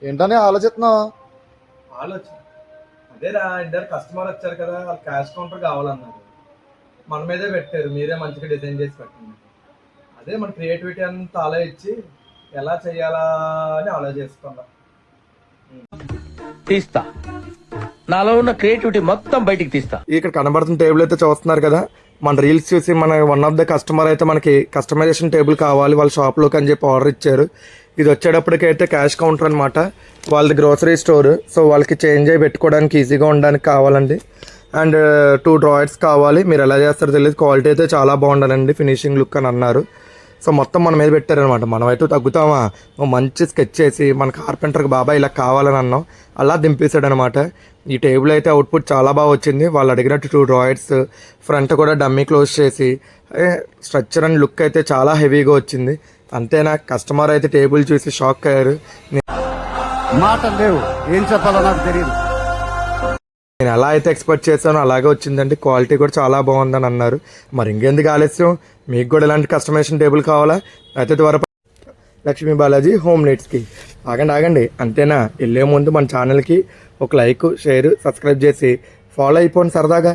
ఏంటని ఆలోచిస్తున్నావు? ఆలోచన అదేరా, ఇద్దరు కస్టమర్ వచ్చారు కదా, వాళ్ళు క్యాష్ కౌంటర్ కావాలన్నారు. మన మీదే పెట్టారు, మీరే మంచిగా డిజైన్ చేసి పెట్టండి. అదే మన క్రియేటివిటీ అంతా ఆలోచించి ఎలా చేయాలా అని ఆలోచిస్తున్నా. తీస్తా, నాలో ఉన్న క్రియేటివిటీ మొత్తం బయటికి తీస్తా. ఇక్కడ కనబడుతున్న టేబుల్ అయితే చూస్తున్నారు కదా, మన రీల్స్ చూసి మన వన్ ఆఫ్ ద కస్టమర్ అయితే మనకి కస్టమైజేషన్ టేబుల్ కావాలి వాళ్ళ షాప్లోకి అని చెప్పి ఆర్డర్ ఇచ్చారు. ఇది వచ్చేటప్పటికైతే క్యాష్ కౌంటర్ అనమాట, వాళ్ళది గ్రోసరీ స్టోర్. సో వాళ్ళకి చేంజ్ అయ్యి పెట్టుకోవడానికి ఈజీగా ఉండడానికి కావాలండి. అండ్ 2 డ్రాయర్స్ కావాలి. మీరు ఎలా చేస్తారో తెలియదు, క్వాలిటీ అయితే చాలా బాగుండాలండి, ఫినిషింగ్ లుక్ అని అన్నారు. సో మొత్తం మన మీద పెట్టారనమాట. మనమైతే తగ్గుతామా, మంచి స్కెచ్ చేసి మన కార్పెంటర్కి బాబాయ్ ఇలా కావాలని అన్నాం, అలా దింపేశాడు అనమాట. ఈ టేబుల్ అయితే అవుట్పుట్ చాలా బాగా వచ్చింది. వాళ్ళు అడిగినట్టు 2 డ్రాయర్స్, ఫ్రంట్ కూడా డమ్మీ క్లోజ్ చేసి, స్ట్రక్చర్ అండ్ లుక్ అయితే చాలా హెవీగా వచ్చింది. అంతేనా, కస్టమర్ అయితే టేబుల్ చూసి షాక్ అయ్యారు. మాటలు లేవు, ఏం చెప్పాలో నాకు తెలియదు. నేను ఎలా అయితే ఎక్స్పెక్ట్ చేశానో అలాగే వచ్చిందండి. క్వాలిటీ కూడా చాలా బాగుందని అన్నారు. మరి ఇంకెందుకు ఆలస్యం, మీకు కూడా ఇలాంటి కస్టమైజేషన్ టేబుల్ కావాలా? అయితే త్వరపడి లక్ష్మీ బాలాజీ హోమ్ నీడ్స్కి ఆగండి. అంతేనా, వెళ్ళే ముందు మన ఛానల్కి ఒక లైక్, షేర్, సబ్స్క్రైబ్ చేసి ఫాలో అయిపోండి సరదాగా.